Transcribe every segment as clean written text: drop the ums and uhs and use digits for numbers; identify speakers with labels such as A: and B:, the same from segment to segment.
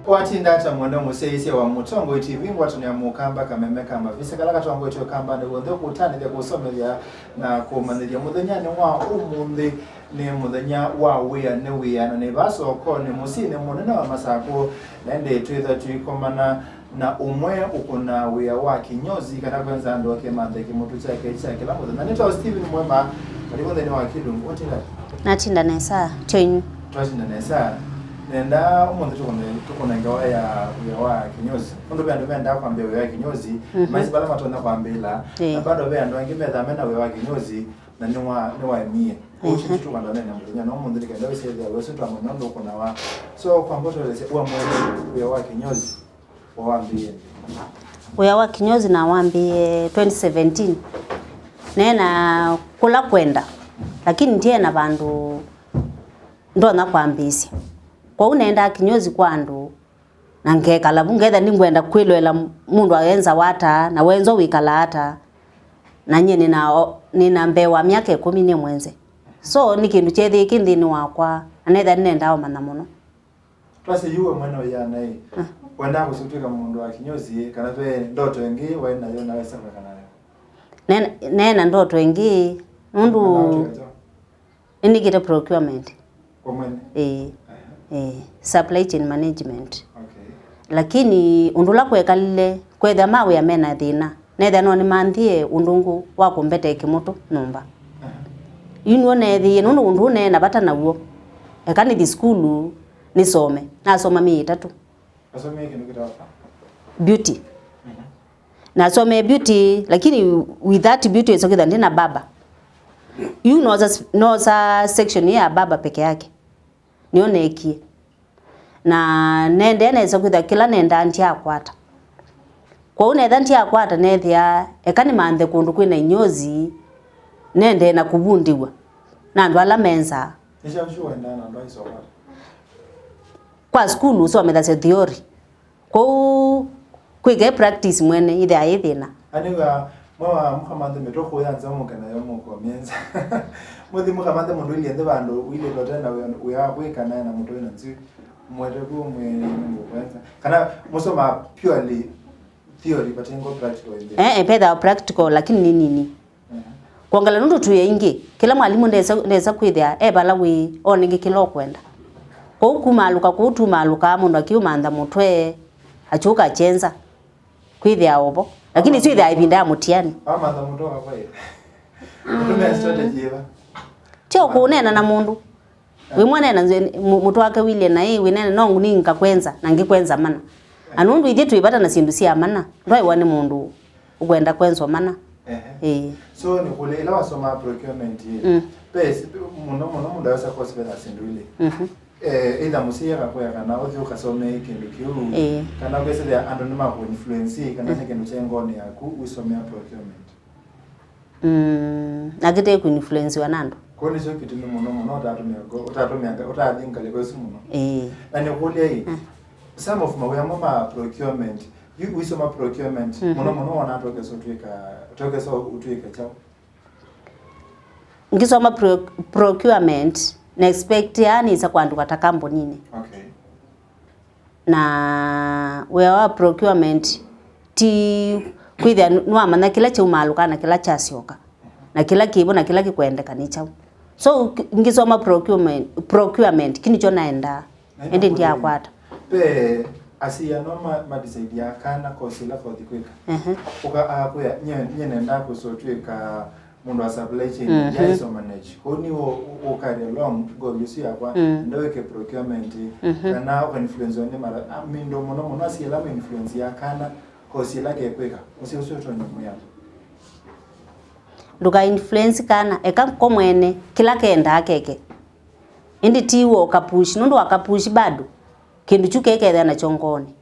A: Watinda hata mwenda museisi wa mutongo TV watu ni amukamba kameme kama vise kalaka tongo ito kamba ni wonde kutani ya kusomelia na kumandilia mudhenya ni wa umundi ni mudhenya wa wea ni wea na ni baso ko ni musine munena wa masako nende tuitha tuikomana na umwe ukuna wea wa Kinyozi kana kwenza ndo ke mande kimutu chake kila mudhenya nito Steven Mwema kalikonde ni wa Kidungu watinda
B: natinda nesa chenyu
A: twashinda nesa nenda umuntu tukona ngawa ya wa Kinyozi ndo benda kwambia wa Kinyozi maisi bala matona kwambila na bado benda ngimeza mena wa Kinyozi na ni wa mie uchi tukanda nene mudenya no umuntu ndikenda wese ya wese twamuno ndo kuna wa so kwamboto lese wa mwe wa Kinyozi waambie
B: wa Kinyozi na waambie 2017 nena kula kwenda lakini ndiye na bandu ndo nakwambisi kwa unaenda Kinyozi kwandu na ngekala bungetha ningwenda kwilwela mundu ayenza wata na wenzo wikala hata na nye nina mbewa miaka 10 mwenze so ni kindu chethi kindini wakwa anetha nenda mana muno
A: twase yuwe mwana ya nai wenda kusutika mundu wa Kinyozi kana twe ndoto engi wenda yo na wesa kana
B: nena ndoto engi mundu inigite procurement
A: kwa mwene
B: supply chain management.
A: Okay.
B: Lakini undula kwekalile kwetha mawe ya mena thina netha no ni manthie undungu wa kumbete kimutu numba yinwo nethi nundu undu nena bata nawo ekani di school ni some na soma mi 3
A: asome kindu kitawa
B: beauty na some beauty lakini with that beauty is okay ndina baba you know za section ya baba peke yake nione iki na nende neza kwitha kila nenda ntia akwata kwa unetha ntia akwata nethia ekani manthe kundu kwina inyozi nende na kubundiwa na ndo ala menza
A: nisha mshuwa ndana ndo iso
B: kwa school so metha theory kwa kwige practice mwene ithia ithina
A: aniga mwa muhamande metoko yanza mukana yo muko mienza muthi muhamande mundu ile ende bandu ile lotena uya kwikana na mundu ina nzi mwete ku mungu kwanza kana musoma purely theory but ingo practical ile
B: pedha practical lakini nini kuangala nundu tu yingi kila mwalimu ndeza kwithia bala wi oningi kilo kwenda kwa ukumaluka kutumaluka mundu akiumantha mutwe achuka chenza kwithia obo lakini sio ithia ibinda mutiani
A: amantha mundu kwa ile ndio strategy eba
B: tio kunena na mundu we mwana na mutu wake wile na we nene nongu ninga kwenza na ngikwenza mana anundu ithie tuibata na sindu cia mana ndoi wane mundu ukwenda kwenzwa mana
A: so ni kulela wasoma procurement pes muno mundu awesa kosipela sindu ile either musiera kwa kana uthi ukasome kindu kiu kana kwese ya anonima ku influence kana kindu chengone yaku usomea procurement
B: nagite ku influence wanando
A: koni sio kitu muno utatumia utadinga leko simuno na ni kule some of my mama procurement you usoma procurement muno wana toke so utwika chao
B: ngisoma procurement na expect yani isa kwandu atakambo nini
A: okay
B: na wewa procurement ti kwithia nwamana kila cha umaluka na kila cha sioka na kila kibo na kila kikwendeka ni chao so ngisoma procurement kinicho naenda ende ndia kwata
A: pe asia no madisaidia kana kosila for the quick uka akuya nenda kusotweka mundu wa supply chain ya iso manage koni o carry along go yusi yakwa ndoweke procurement kana o influence on mara mindo muno asiela influence ya kana kosila ke kweka usio tonyo ya
B: nduka influence kana eka komwene kila kenda akeke indi tiwo kapush nundu akapush bado kindu chukeke na chongoni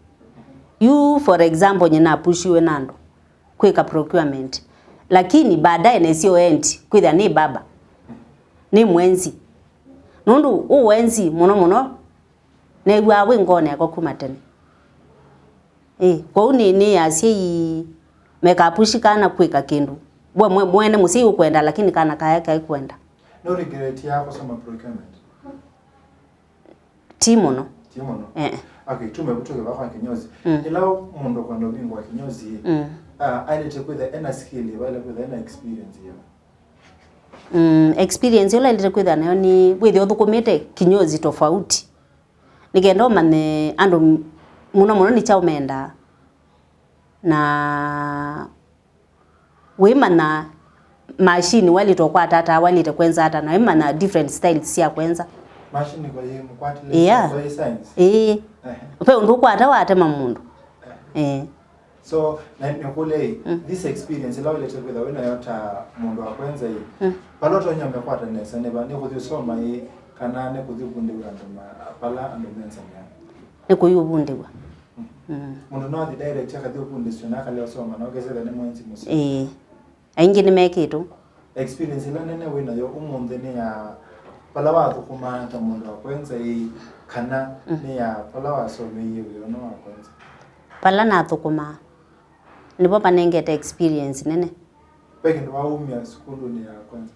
B: you for example nyina push we nando kweka procurement lakini baadaye na sio end kwitha ni baba ni mwenzi nundu uwenzi muno ne wawe ngone yako kumatene kwa unini asie meka push kana kweka kindu mwene musi ukwenda lakini kana kaya kwenda
A: no regret yako soma procurement
B: timono
A: Okay, tumebutoke bakwa Kinyozi. Ila mundu kwando bingwa Kinyozi. Ailete kwitha ena skill, wale kwitha ena experience hiyo.
B: Experience yola ilete kwitha nayo ni withi uthukumite Kinyozi tofauti. Nigenda mane andu muno ni chaumenda na wimana machine walito kwa tata walite kwenza hata na wimana different styles sia kwenza
A: machine kwa yeye mkwatile kwa
B: science pe undu kwata watema mundu
A: so na nikule this experience law ilete kwitha wena yota mundu akwenza hii paloto nyambe kwata nesa ne bani kuthusoma hii kana ne kuthibundiwa ndoma pala ando mensa nyana
B: ne kuyubundiwa
A: mundu no the director kathibundiswa na kale osoma na ogezera ne mwenzi musi
B: aingi ni mekitu
A: experience ila nene wena yo umunde ne ya pala wa thukuma ta mundu akwenza hii kana ne ya pala wa some hiyo no akwenza
B: pala na thukuma nipo panengeta experience nene
A: peke ndo waumia skulu ni ya kwanza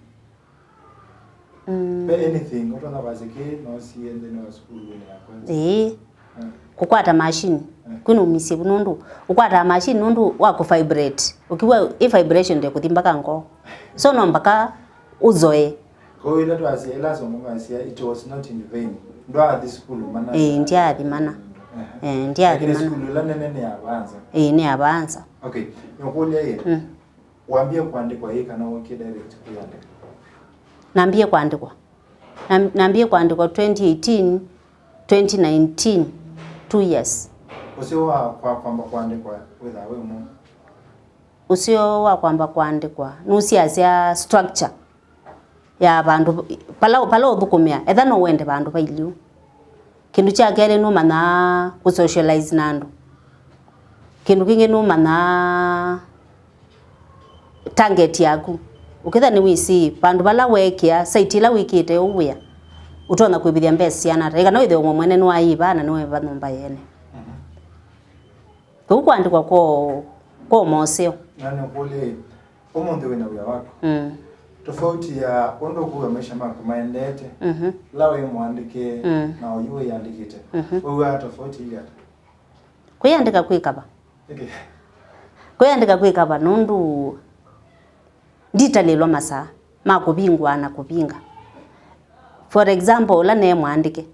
A: anything utona bazike no siende no skulu ni ya kwanza
B: kukwata machine kuno umisi bunundu ukwata machine nundu wako vibrate ukiwa vibration ndio kutimba kango so no mpaka uzoe
A: ko ila twasi ila so mungasia it was not in vain ndo at this school mana
B: ndiadi mana ndiadi mana
A: skulu la nene ya banza
B: ni abanza
A: okay nyokulia yeye waambie kuandikwa hii kana wake direct kuandika
B: naambie kuandikwa 2018 2019 2 years
A: usio wa kwamba kuandikwa witha wewe mu
B: usio wa kwamba kuandikwa nusiasia structure ya bandu pala uthukumia etha no wende bandu bailiu kindu cha kere no mana ku socialize nandu kindu kingi no mana target yaku ukitha ni wisi bandu bala wekia site la wikite uwia utona kwibithia mbesi yana rega no ithe mwene no aiba na no eva nomba yene kuandikwa ko moseo
A: nani kule umunde wena uya wako tofauti ya ondo kuwa maisha mako maendete lawe muandike na uyuwe yandikite wewe tofauti ile hata
B: kuyandika kwikaba kuyandika kwikaba nundu nditalelwa masa makubingwa na kubinga for example la ne muandike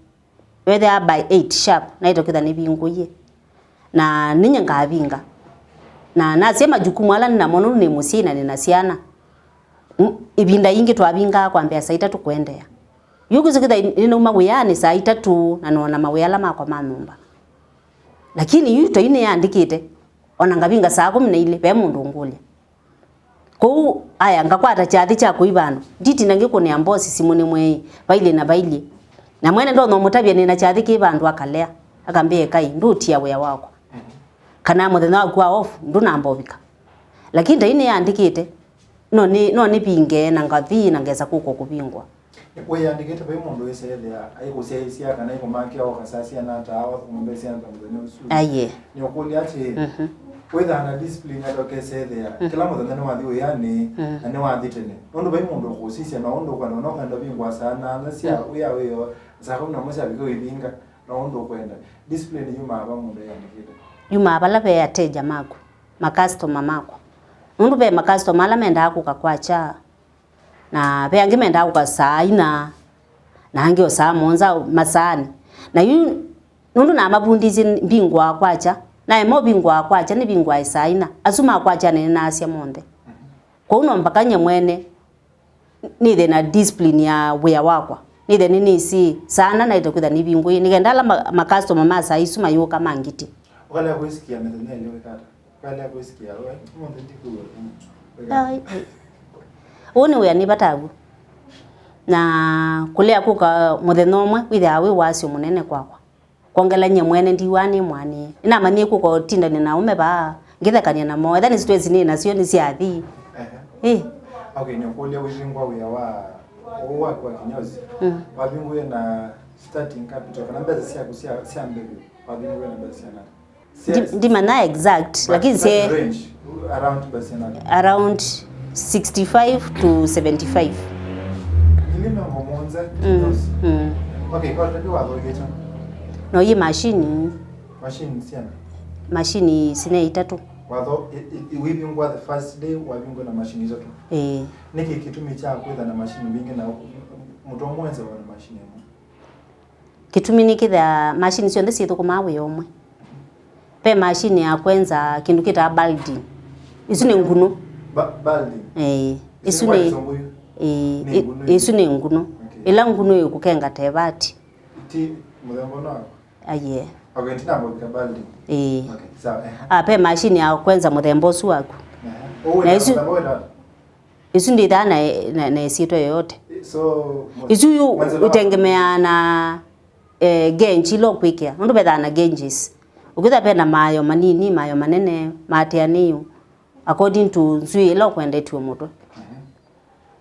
B: whether by 8 sharp na itokitha ni binguye na ninye ngabinga na nasema jukumu ala nina mono ni musina ni nasiana ibinda ingi twabinga kwambia saa 3 kuendea yuko zikitha ina mawiyani saa 3 na nona mawiyala makwa manumba lakini yuto ine yandikite ona ngabinga saa 12 be mundu ngule ko aya ngakwata chathi cha kuibano nditi nangiko ni ambosi simune mwei baile na baile na mwene ndo no mutabia ni na chathi kibandu akalea akambie kai ndutia we wako kana muthenya waku off nduna mbovika lakini ndaine yandikite no ni pinge na ngathi na ngeza kuko kubingwa
A: we yandikite pe mundu wese ya ai kusia kana iko maki au kasasia na tawa kumbesi na muthenya usu
B: aye
A: ni okuli ati whether na discipline atoke there kila muthenya ni wathi yani na ni wathi tene ondo bai mundu kusisia na ondo kwa no kanda bingwa sana na sia uya weyo zako na mosa biko ibinga na ondo kwenda discipline yuma aba mundu yandikite
B: yuma abala be ateja mako makastoma mako mundu be makastoma ala menda akukakwacha na be angimenda akukasaina na angio saa monza masani na yu nundu na mabundizi bingwa kwacha na emo bingwa kwacha ni bingwa isaina asuma kwacha ni nasia monde kwa uno mpakanye mwene ni the na discipline ya wea wakwa ni the nini si sana na itokudha ni bingwa ni gendala makastoma masa isuma yoka mangiti
A: wala kusikia methenya ile wekata wala kusikia wewe monde ndikuwe
B: ai oni we ni batagu na kulea kuka muthenya umwe witha we wasio munene kwakwa kongela nye mwene ndiwani mwani ina manie kuko tinda ni naume ba ngithekania na mo ethani stress ni nacio ni ciathi
A: okay nyo kulia wizingwa we wa kwa Kinyozi wabingu na starting capital kana mbeza sia mbele wabingu na mbeza na
B: ndi mana exact lakini say around 65 to 75
A: nilime ngomonza Kinyozi okay kwa tabi wa dogecha
B: no yi machine
A: Machine siana.
B: Machine sine itatu.
A: Watho wibingwa the first day wabingwa na machine hizo tu. Niki kitumi cha kwetha na machine bingi na mtu mwenza wa machine mo.
B: Kitumi nikitha machine cio ndisi thukuma yomwe. Pe machine ya kwenza kindu kita baldi. Isu ni ngunu.
A: Baldi.
B: Isu ni isu ni ngunu. Ila ngunu yukukenga tebati.
A: Ti mudhambo na.
B: Aye.
A: Agentina mo baldi.
B: Okay, sawa. Pe machine ya kwenza muthembo su waku. Na isu ndi thana na sito yoyote.
A: So
B: isu yu utengemea na genji lo kwikia. Ndu bethana genjes. Ukitha pena mayo manini mayo manene matianiyo according to nzui lo kwendetwe muto.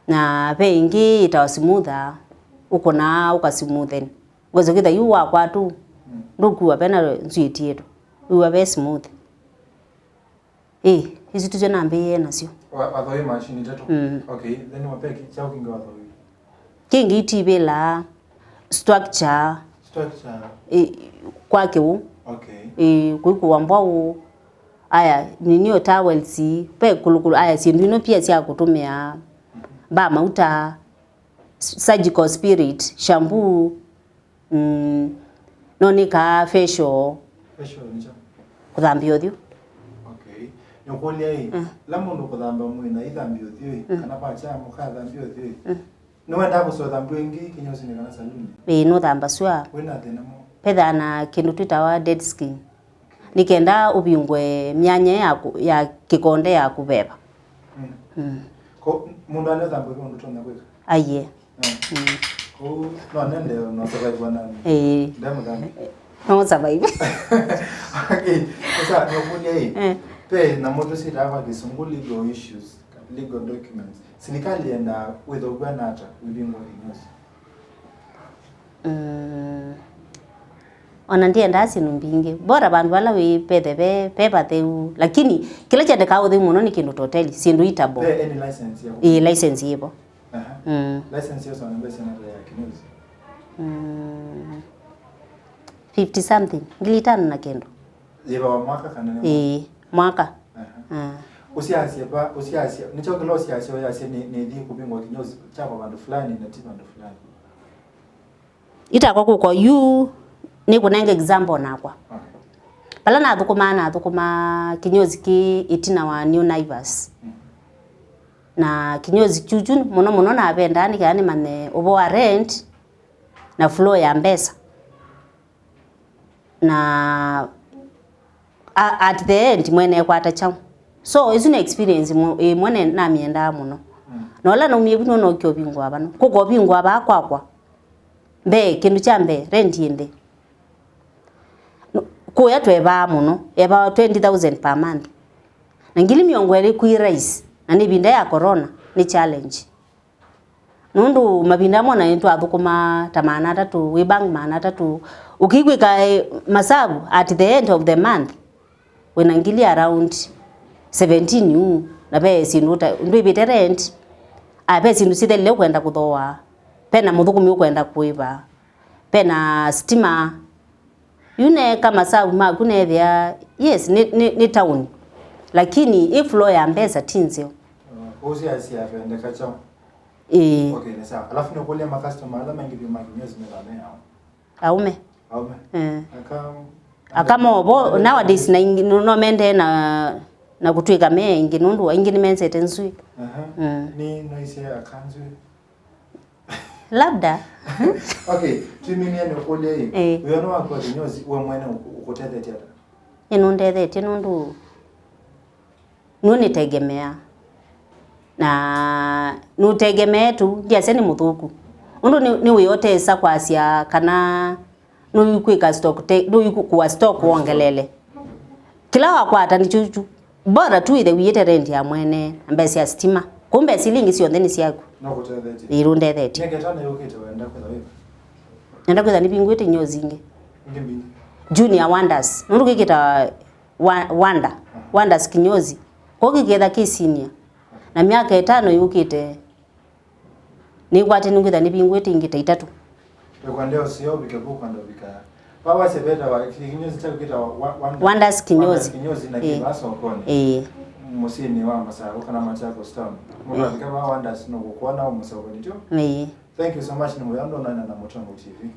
B: Na pe ingi itawa smoother uko na ukasmoothen. Wezo kitha yu wakwa tu. Ndukuwa pena nzui tieto. Uwa be smooth. Hizi tuje nambe nasio.
A: Watho machine tatu. Okay, then wapeki chao kinga watho.
B: Kingi tibela structure kwake u.
A: Okay.
B: Kuikuwa mbao aya ninio towels pe kulukulu aya si ndino pia sia kutumia ba mauta surgical spirit shampoo nonika facial
A: nicho
B: kuthambia uthio.
A: Okay. Nyokolia hii la mundu kuthamba mwina ithambia uthio kana pacha mukathambia uthio. No wenda gucothambia ingi kinyozi ni kana saluni.
B: No thamba swa.
A: Wena thina mo.
B: Petha na kindu twitawa dead skin. Nikenda ubingwe myanya ya kikonde ya kubeba.
A: Ko mundu ane thamba kwa ndu tona kweka.
B: Aye.
A: Ko no nende no survive na. Ndamu dhambi.
B: No survive.
A: Okay. Sasa nyokulia hii. Pe na moto sita hapa kisungu legal issues, legal documents. Serikali enda with oganata ubingwa kinyozi.
B: Ona ndiye ndasi numbinge bora bandu bala we pethebe pepa theu lakini kila chande kawo theu muno ni kindu toteli sindu itabo
A: any license yako
B: license yibo
A: license yako na mbese na ya kinyozi
B: 50 something ngilitana na kendo
A: yiba wa mwaka kana ni
B: mwaka
A: usiasia nicho kilo usiasia yase ni ndi kubingwa kinyozi chapa bandu fulani na tiba bandu fulani
B: itakwa kuko you ni kunenge example nakwa. Pala na thukuma kinyozi ki itina wa New Naivas. Na kinyozi chuchu muno na abenda ni kani mane obo wa rent na flow ya mbesa. Na at the end mwene kwata chao. So is an experience mwene na mienda muno. Nola no miebuno no kyo bingwa bano. Kuko bingwa ba kwa. Mbe kindu cha mbe rent yende. Kuya tweba muno eba 20,000 per month. Na ngili miongo ele ku rise na ni binda ya corona ni challenge. Nundu mabinda mona into athukuma tamana tatu we bank mana tatu ukigwika masabu at the end of the month when ngili around 17 you na be sinuta ndu ibite rent a be sinu sithele kwenda kuthoa pena muthukumi ukwenda kuiba pena stima yune kama sabu makune thia yes ni town lakini if flow ya mbesa tinzio
A: ozi asia pende kacho okay ni sawa alafu ni kulia ma customer ala mengi bi makinyozi mezane hao aume akama obo nowadays na no mende na kutwika me ingi nundu ingi ni mense tensui ni noise akanzwe labda okay tumini ene kulia hii uyono wako kinyozi uwe mwene ukutete tiata inundete nundu nuni tegemea na nutegemea tu ndiase ni muthuku undu ni wiyotesa kwasia kana no kwika stock no kuwa stock ongelele kila wakwata ni chuchu bora tu ile wiyete rent ya mwene mbesi ya stima kumbe silingi sio ndeni siaku no kutethete irunde thete neketana yokete wenda kwenda wewe nenda kwenda ni bingwete nyozinge ngimbi Junior Wonders nundu kikita Wonders Kinyozi koki getha ki senior na miaka 5 yukite ni kwate nungitha ni bingwete ingita 3 kwa ndio sio bikabuka ndo bika Baba sebeta wa Kinyozi chako kita
B: Wonders Kinyozi.
A: Kinyozi na kibaso koni. Musini wa masako kana machako stone. Mura bikaba Wonders no kuona umusako ndio. Thank you so much ni muyando na Mutongo TV.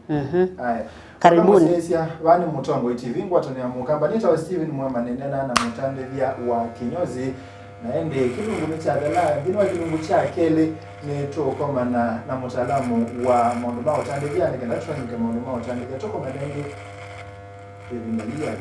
A: Haya.
B: Karibuni.
A: Sasa bani Mutongo TV ngwatani ya mukamba nita wa Steven Mwema nenena na mutande vya wa Kinyozi naende kilungu cha dala binwa kilungu cha kele ni tokoma na mutaalamu wa maundu mao tande vya nikenda training maundu mao tande vya tokoma nenge bibinalia